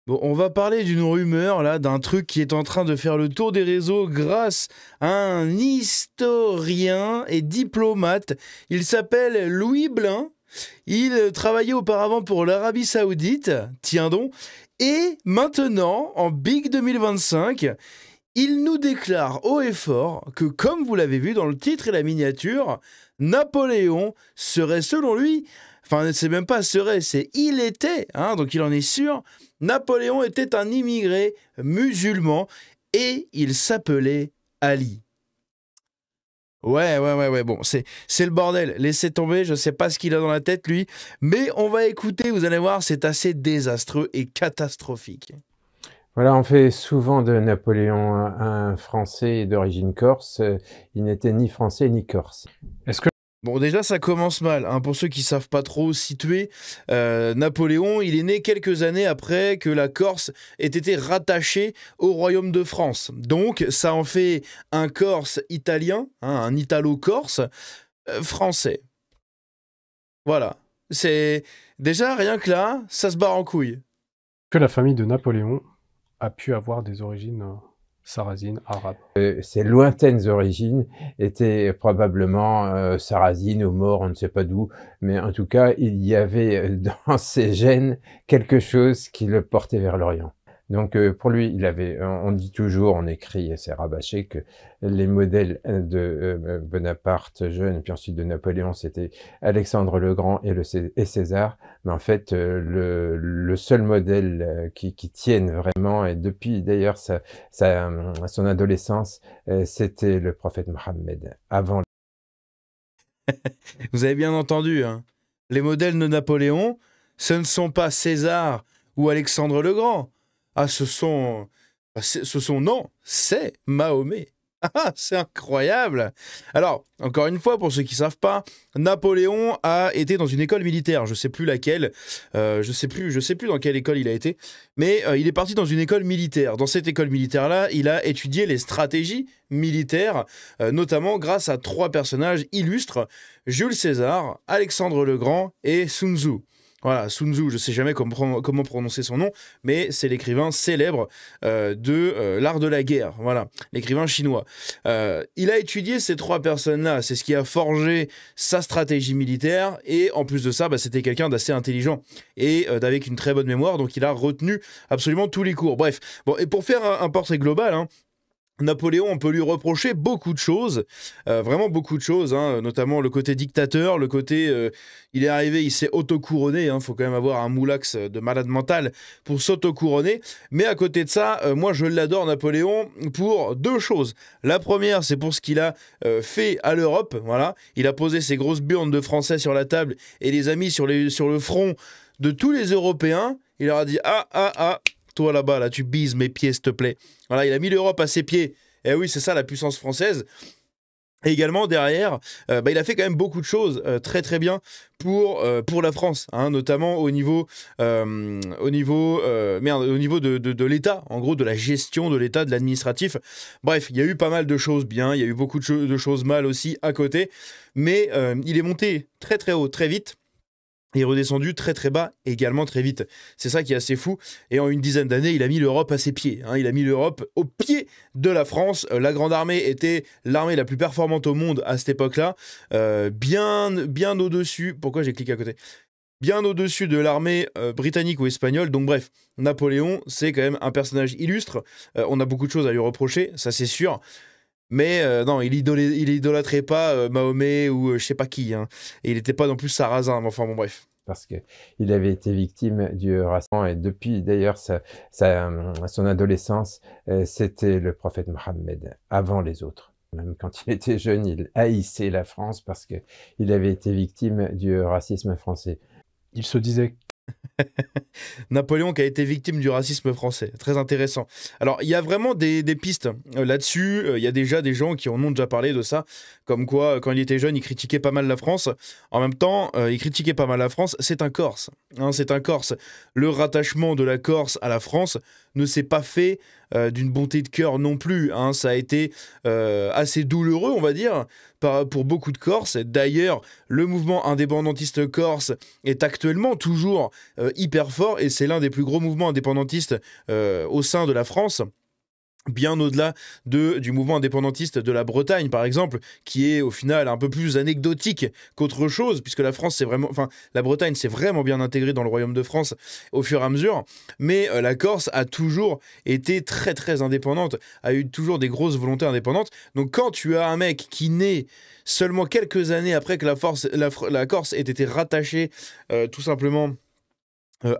Bon, on va parler d'une rumeur, là, d'un truc qui est en train de faire le tour des réseaux grâce à un historien et diplomate. Il s'appelle Louis Blin. Il travaillait auparavant pour l'Arabie Saoudite, tiens donc, et maintenant, en Big 2025, il nous déclare haut et fort que, comme vous l'avez vu dans le titre et la miniature, Napoléon serait selon lui, enfin c'est même pas serait, c'est il était, hein, donc il en est sûr, Napoléon était un immigré musulman et il s'appelait Ali. Ouais, bon, c'est le bordel, laissez tomber, je sais pas ce qu'il a dans la tête lui, mais on va écouter, vous allez voir, c'est assez désastreux et catastrophique. Voilà, on fait souvent de Napoléon un Français d'origine corse. Il n'était ni français ni corse. Est-ce que Bon, déjà, ça commence mal, hein. Pour ceux qui savent pas trop situer, Napoléon, il est né quelques années après que la Corse ait été rattachée au royaume de France. Donc, ça en fait un Corse italien, hein, un Italo-Corse français. Voilà. C'est déjà rien que là, ça se barre en couille. la famille de Napoléon a pu avoir des origines sarrasines, arabes? Ses lointaines origines étaient probablement sarrasines ou morts, on ne sait pas d'où, mais en tout cas, il y avait dans ses gènes quelque chose qui le portait vers l'Orient. Donc pour lui, il avait, on dit toujours, on écrit et c'est rabâché que les modèles de Bonaparte jeune, puis ensuite de Napoléon, c'était Alexandre le Grand et César. Mais en fait, le seul modèle qui tienne vraiment, et depuis d'ailleurs son adolescence, c'était le prophète Mohammed, avant. Vous avez bien entendu, hein. Les modèles de Napoléon, ce ne sont pas César ou Alexandre le Grand. Ah, non, c'est Mahomet. Ah, c'est incroyable. Alors, encore une fois, pour ceux qui ne savent pas, Napoléon a été dans une école militaire. Je ne sais plus laquelle, je sais plus dans quelle école il a été, mais il est parti dans une école militaire. Dans cette école militaire-là, il a étudié les stratégies militaires, notamment grâce à trois personnages illustres, Jules César, Alexandre le Grand et Sun Tzu. Voilà, Sun Tzu, je ne sais jamais comment prononcer son nom, mais c'est l'écrivain célèbre de l'art de la guerre, voilà, l'écrivain chinois. Il a étudié ces trois personnes-là, c'est ce qui a forgé sa stratégie militaire, et en plus de ça, c'était quelqu'un d'assez intelligent et avec une très bonne mémoire, donc il a retenu absolument tous les cours. Bref, bon, et pour faire un portrait global, hein, Napoléon, on peut lui reprocher beaucoup de choses, vraiment beaucoup de choses, hein, notamment le côté dictateur, le côté il est arrivé, il s'est auto-couronné, hein, faut quand même avoir un moulax de malade mental pour s'auto-couronner, mais à côté de ça, moi je l'adore Napoléon pour deux choses. La première, c'est pour ce qu'il a fait à l'Europe, voilà, il a posé ses grosses burnes de français sur la table et les a mis sur le front de tous les Européens, il leur a dit ah, toi là-bas, là, tu bises mes pieds, s'il te plaît. Voilà, il a mis l'Europe à ses pieds. Et oui, c'est ça la puissance française. Et également, derrière, il a fait quand même beaucoup de choses très très bien pour la France, hein, notamment au niveau de l'État, en gros de la gestion de l'État, de l'administratif. Bref, il y a eu pas mal de choses bien, il y a eu beaucoup de choses mal aussi à côté, mais il est monté très très haut, très vite, et redescendu très très bas également très vite. C'est ça qui est assez fou. Et en une dizaine d'années, il a mis l'Europe à ses pieds, hein. Il a mis l'Europe au pied de la France. La Grande Armée était l'armée la plus performante au monde à cette époque-là. Bien au-dessus... Pourquoi j'ai cliqué à côté? Bien au-dessus de l'armée britannique ou espagnole. Donc bref, Napoléon, c'est quand même un personnage illustre. On a beaucoup de choses à lui reprocher, ça c'est sûr. Mais non, il idolâtrait pas Mahomet ou je sais pas qui, hein. Et il n'était pas non plus sarrasin, mais enfin bon bref. Parce qu'il avait été victime du racisme, et depuis d'ailleurs son adolescence, c'était le prophète Mohammed, avant les autres. Même quand il était jeune, il haïssait la France parce qu'il avait été victime du racisme français. Il se disait Napoléon qui a été victime du racisme français. Très intéressant. Alors, il y a vraiment des pistes là-dessus. Il y a déjà des gens qui en ont déjà parlé de ça. Comme quoi, quand il était jeune, il critiquait pas mal la France. En même temps, il critiquait pas mal la France. C'est un Corse, hein, c'est un Corse. Le rattachement de la Corse à la France ne s'est pas fait d'une bonté de cœur non plus, hein. Ça a été assez douloureux, on va dire, pour beaucoup de Corses. D'ailleurs, le mouvement indépendantiste corse est actuellement toujours hyper fort, et c'est l'un des plus gros mouvements indépendantistes au sein de la France, bien au-delà du mouvement indépendantiste de la Bretagne, par exemple, qui est au final un peu plus anecdotique qu'autre chose, puisque la France, la Bretagne s'est vraiment bien intégrée dans le royaume de France au fur et à mesure, mais la Corse a toujours été très très indépendante, a eu toujours des grosses volontés indépendantes. Donc quand tu as un mec qui naît seulement quelques années après que la Corse ait été rattachée tout simplement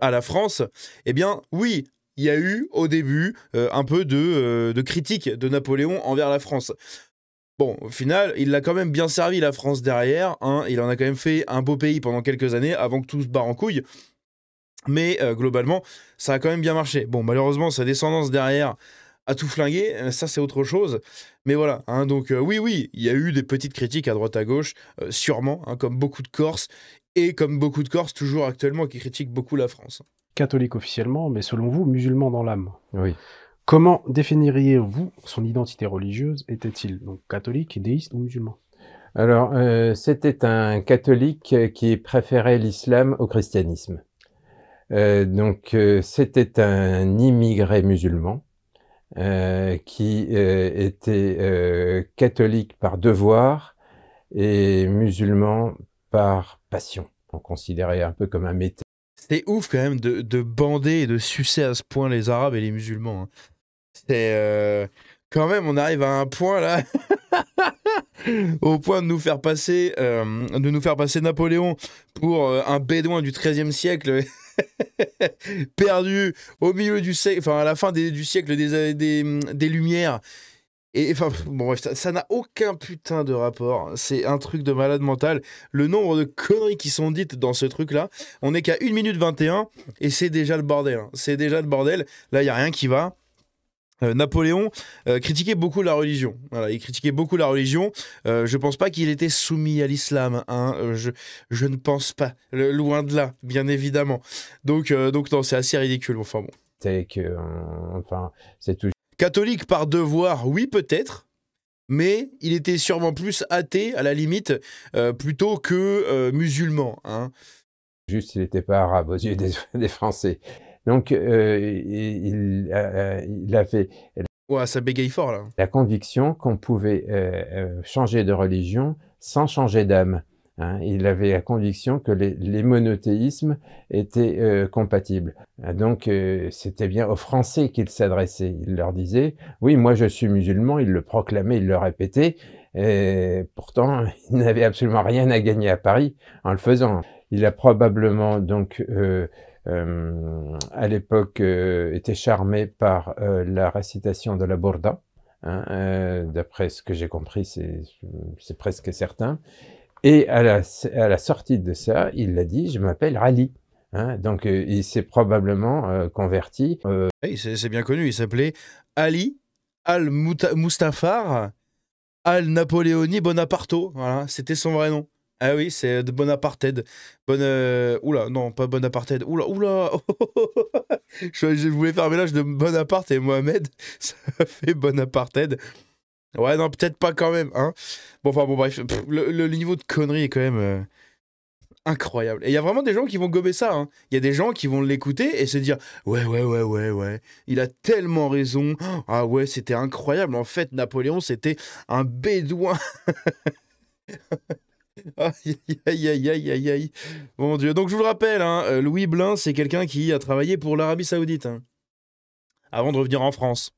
à la France, eh bien oui, il y a eu au début un peu de critique de Napoléon envers la France. Bon, au final, il l'a quand même bien servi, la France, derrière, hein. Il en a quand même fait un beau pays pendant quelques années avant que tout se barre en couille. Mais globalement, ça a quand même bien marché. Bon, malheureusement, sa descendance derrière a tout flingué, ça c'est autre chose. Mais voilà, hein, donc oui, il y a eu des petites critiques à droite à gauche, sûrement, hein, comme beaucoup de Corses, et comme beaucoup de Corses toujours actuellement qui critiquent beaucoup la France. Catholique officiellement, mais selon vous, musulman dans l'âme. Oui. Comment définiriez-vous son identité religieuse? Était-il donc catholique, déiste ou musulman? Alors, c'était un catholique qui préférait l'islam au christianisme. Donc, c'était un immigré musulman qui était catholique par devoir et musulman par passion. On considérait un peu comme un métier. C'est ouf quand même de bander et de sucer à ce point les Arabes et les musulmans, hein. C'est quand même, on arrive à un point là, au point de nous faire passer Napoléon pour un bédouin du XIIIe siècle, perdu au milieu du siècle, enfin à la fin du siècle des Lumières. Et enfin, bon, bref, ça n'a aucun putain de rapport. C'est un truc de malade mental. Le nombre de conneries qui sont dites dans ce truc-là, on n'est qu'à 1 minute 21 et c'est déjà le bordel, hein. C'est déjà le bordel. Là, il n'y a rien qui va. Napoléon critiquait beaucoup la religion. Voilà, il critiquait beaucoup la religion. Je pense pas qu'il était soumis à l'islam, hein. Je ne pense pas. Loin de là, bien évidemment. Donc non, c'est assez ridicule. Enfin bon. C'est que, enfin, c'est tout. Catholique par devoir, oui peut-être, mais il était sûrement plus athée à la limite, plutôt que musulman, hein. Juste, il n'était pas arabe aux yeux des Français. Donc, il avait Ouais, ça bégaye fort là. la conviction qu'on pouvait changer de religion sans changer d'âme, hein. Il avait la conviction que les monothéismes étaient compatibles. Donc, c'était bien aux Français qu'il s'adressait. Il leur disait, oui, moi je suis musulman, il le proclamait, il le répétait, et pourtant, il n'avait absolument rien à gagner à Paris en le faisant. Il a probablement donc à l'époque était charmé par la récitation de la Bourda, hein, d'après ce que j'ai compris, c'est presque certain. Et à la sortie de ça, il a dit, je m'appelle Ali, hein. Donc il s'est probablement converti. Oui, c'est bien connu, il s'appelait Ali al-Mustafar al-Napoléoni Bonaparto. Voilà, c'était son vrai nom. Ah oui, c'est de Bonaparted. Oula, non, pas Bonaparted. Oula. Je voulais faire un mélange de Bonaparte et Mohamed. Ça fait Bonaparted. Ouais, non, peut-être pas quand même, hein. Bon, enfin, bon, bref. Le niveau de connerie est quand même incroyable. Et il y a vraiment des gens qui vont gober ça, hein. Il y a des gens qui vont l'écouter et se dire ouais. Il a tellement raison. Ah ouais, c'était incroyable. En fait, Napoléon, c'était un bédouin. Aïe. Mon Dieu. Donc je vous le rappelle, hein, Louis Blin, c'est quelqu'un qui a travaillé pour l'Arabie Saoudite, hein, avant de revenir en France.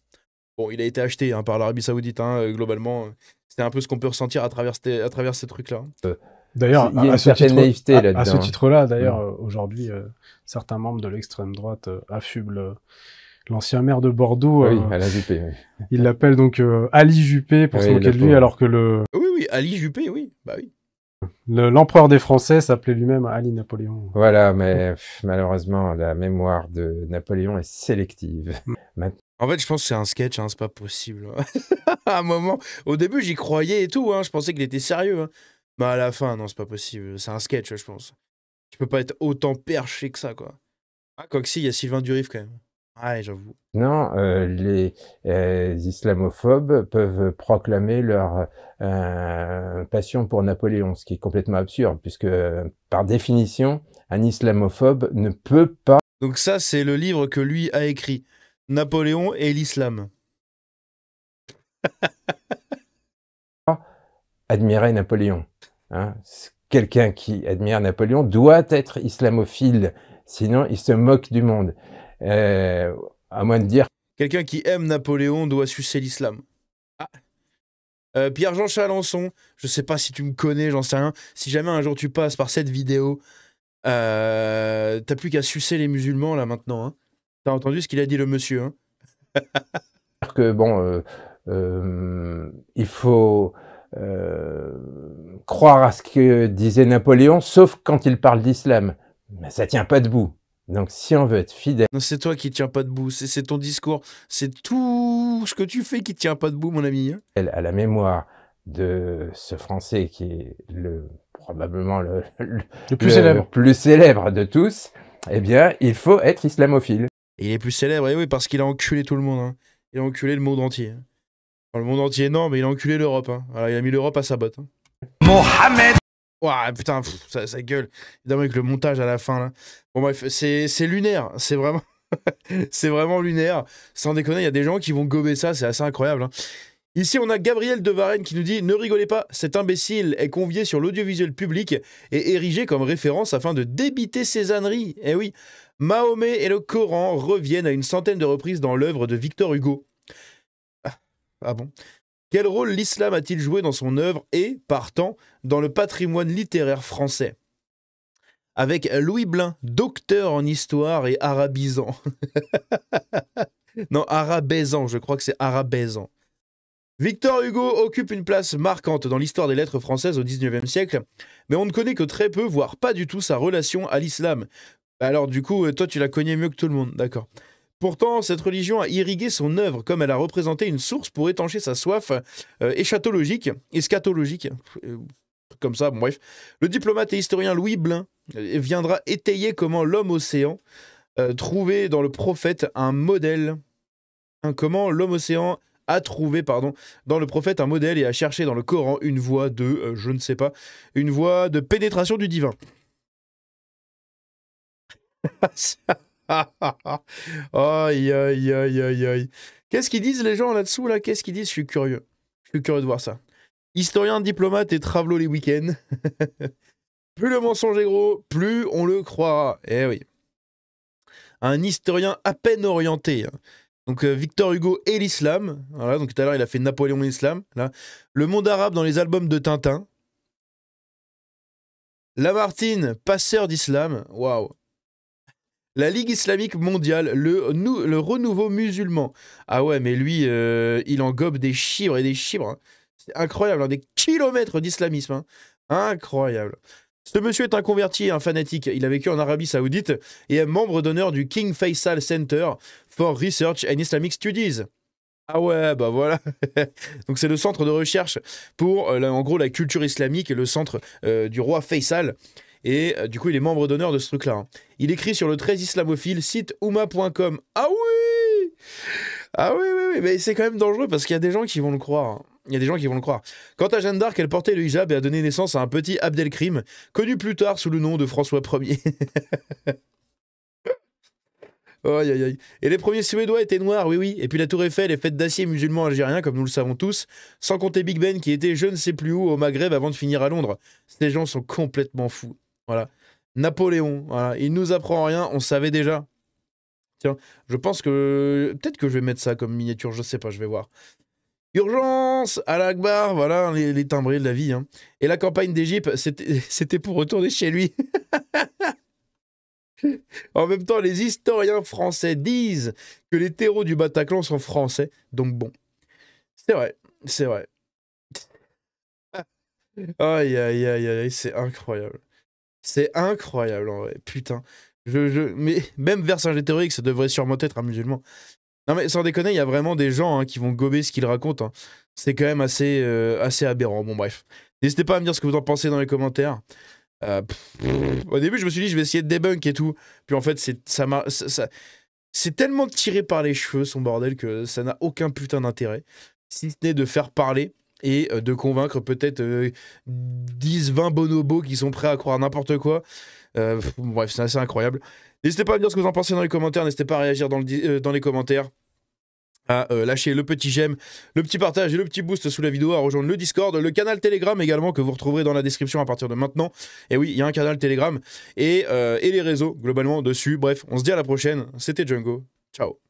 Bon, il a été acheté, hein, par l'Arabie Saoudite, hein, globalement. C'était un peu ce qu'on peut ressentir à travers ces trucs-là. D'ailleurs, Il y a une certaine naïveté là-dedans. À ce titre-là, d'ailleurs, aujourd'hui, certains membres de l'extrême droite affublent l'ancien maire de Bordeaux. Oui, Alain Juppé. Oui. Il l'appelle donc Ali Juppé pour se moquer de lui, alors que Oui, Ali Juppé, oui. Bah oui. L'empereur des Français s'appelait lui-même Ali Napoléon. Voilà, mais malheureusement, la mémoire de Napoléon est sélective. En fait, je pense que c'est un sketch, hein, c'est pas possible. À un moment, au début, j'y croyais et tout, hein, je pensais qu'il était sérieux, hein. Mais à la fin, non, c'est pas possible. C'est un sketch, je pense. Tu peux pas être autant perché que ça, quoi. Ah, quoique si, il y a Sylvain Durif quand même. Ouais, j'avoue. Non, les islamophobes peuvent proclamer leur passion pour Napoléon, ce qui est complètement absurde, puisque par définition, un islamophobe ne peut pas Donc ça, c'est le livre que lui a écrit. Napoléon et l'islam. admirer Napoléon. Hein. Quelqu'un qui admire Napoléon doit être islamophile, sinon il se moque du monde. À moins de dire Quelqu'un qui aime Napoléon doit sucer l'islam. Ah. Pierre-Jean Chalençon, je sais pas si tu me connais, j'en sais rien. Si jamais un jour tu passes par cette vidéo, t'as plus qu'à sucer les musulmans là maintenant. Hein. T'as entendu ce qu'il a dit le monsieur, hein? que bon, il faut croire à ce que disait Napoléon, sauf quand il parle d'islam. Mais ça tient pas debout. Donc si on veut être fidèle Non, c'est toi qui tient pas debout, c'est ton discours, c'est tout ce que tu fais qui tient pas debout, mon ami. Hein. à la mémoire de ce Français qui est probablement le plus célèbre de tous, eh bien, il faut être islamophile. Et il est plus célèbre, et oui, parce qu'il a enculé tout le monde. Hein. Il a enculé le monde entier. Enfin, le monde entier, non, mais il a enculé l'Europe. Hein. Voilà, il a mis l'Europe à sa botte. Hein. Mohamed. Ouah, putain, ça gueule. Évidemment, avec le montage à la fin, là. Bon, bref, c'est lunaire. C'est vraiment... c'est vraiment lunaire. Sans déconner, il y a des gens qui vont gober ça, c'est assez incroyable. Hein. Ici, on a Gabriel de Varenne qui nous dit « Ne rigolez pas, cet imbécile est convié sur l'audiovisuel public et érigé comme référence afin de débiter ses âneries. » Eh oui, Mahomet et le Coran reviennent à une centaine de reprises dans l'œuvre de Victor Hugo. Ah bon? Quel rôle l'islam a-t-il joué dans son œuvre et, partant, dans le patrimoine littéraire français? Avec Louis Blin, docteur en histoire et arabisant. Non, arabaisant, je crois que c'est arabaisant. Victor Hugo occupe une place marquante dans l'histoire des lettres françaises au XIXe siècle, mais on ne connaît que très peu, voire pas du tout, sa relation à l'islam. Alors du coup, toi tu la connais mieux que tout le monde, d'accord. Pourtant, cette religion a irrigué son œuvre, comme elle a représenté une source pour étancher sa soif eschatologique, comme ça, bon, bref. Le diplomate et historien Louis Blin viendra étayer comment l'homme océan trouvait dans le prophète un modèle. Comment l'homme océan a trouvé, dans le prophète un modèle et a cherché dans le Coran une voie de, je ne sais pas, une voie de pénétration du divin. Aïe, aïe, aïe, aïe, aïe. Qu'est-ce qu'ils disent les gens là-dessous, là? Qu'est-ce qu'ils disent? Je suis curieux. Je suis curieux de voir ça. Historien, diplomate et travelo les week-ends. Plus le mensonge est gros, plus on le croira. Eh oui. Un historien à peine orienté. Donc Victor Hugo et l'islam. Voilà, donc tout à l'heure il a fait Napoléon et l'islam. Là. Le monde arabe dans les albums de Tintin. Lamartine, passeur d'islam. Waouh. La Ligue islamique mondiale, le renouveau musulman. Ah ouais, mais lui, il engobe des chibres et des chibres. Hein. C'est incroyable, hein, des kilomètres d'islamisme. Hein. Incroyable. Ce monsieur est un converti et un fanatique. Il a vécu en Arabie Saoudite et est membre d'honneur du King Faisal Center for Research and Islamic Studies. Ah ouais, bah voilà. Donc c'est le centre de recherche pour, en gros, la culture islamique et le centre du roi Faisal. Et du coup, il est membre d'honneur de ce truc-là. Hein. Il écrit sur le très islamophile site oumma.com. Ah oui! Ah oui, oui, oui, mais c'est quand même dangereux parce qu'il y a des gens qui vont le croire. Hein. Il y a des gens qui vont le croire. Quant à Jeanne d'Arc, elle portait le hijab et a donné naissance à un petit Abdelkrim, connu plus tard sous le nom de François Ier. Aïe, aïe, aïe. Et les premiers Suédois étaient noirs, oui, oui. Et puis la Tour Eiffel est faite d'acier musulman algérien, comme nous le savons tous, sans compter Big Ben qui était je ne sais plus où au Maghreb avant de finir à Londres. Ces gens sont complètement fous. Voilà. Napoléon, voilà. Il nous apprend rien, on savait déjà. Tiens, je pense que... Peut-être que je vais mettre ça comme miniature, je sais pas, je vais voir. Urgence à l'Akbar, voilà les timbrés de la vie. Hein. Et la campagne d'Égypte, c'était pour retourner chez lui. En même temps, les historiens français disent que les terreaux du Bataclan sont français. Donc bon, c'est vrai, c'est vrai. Aïe, aïe, aïe, aïe, c'est incroyable. C'est incroyable, en vrai. Putain. Mais même Vercingétorix, ça devrait sûrement être un musulman. Non mais sans déconner, il y a vraiment des gens hein, qui vont gober ce qu'ils racontent. Hein. C'est quand même assez aberrant. Bon bref. N'hésitez pas à me dire ce que vous en pensez dans les commentaires. Au début, je me suis dit, je vais essayer de debunk et tout. Puis en fait, C'est tellement tiré par les cheveux, son bordel, que ça n'a aucun putain d'intérêt. Si ce n'est de faire parler et de convaincre peut-être 10-20 bonobos qui sont prêts à croire n'importe quoi. Bref, c'est assez incroyable. N'hésitez pas à me dire ce que vous en pensez dans les commentaires. N'hésitez pas à réagir dans les commentaires. À lâcher le petit j'aime, le petit partage et le petit boost sous la vidéo, à rejoindre le Discord, le canal Telegram également que vous retrouverez dans la description à partir de maintenant. Et oui, il y a un canal Telegram et les réseaux globalement dessus. Bref, on se dit à la prochaine. C'était Django. Ciao.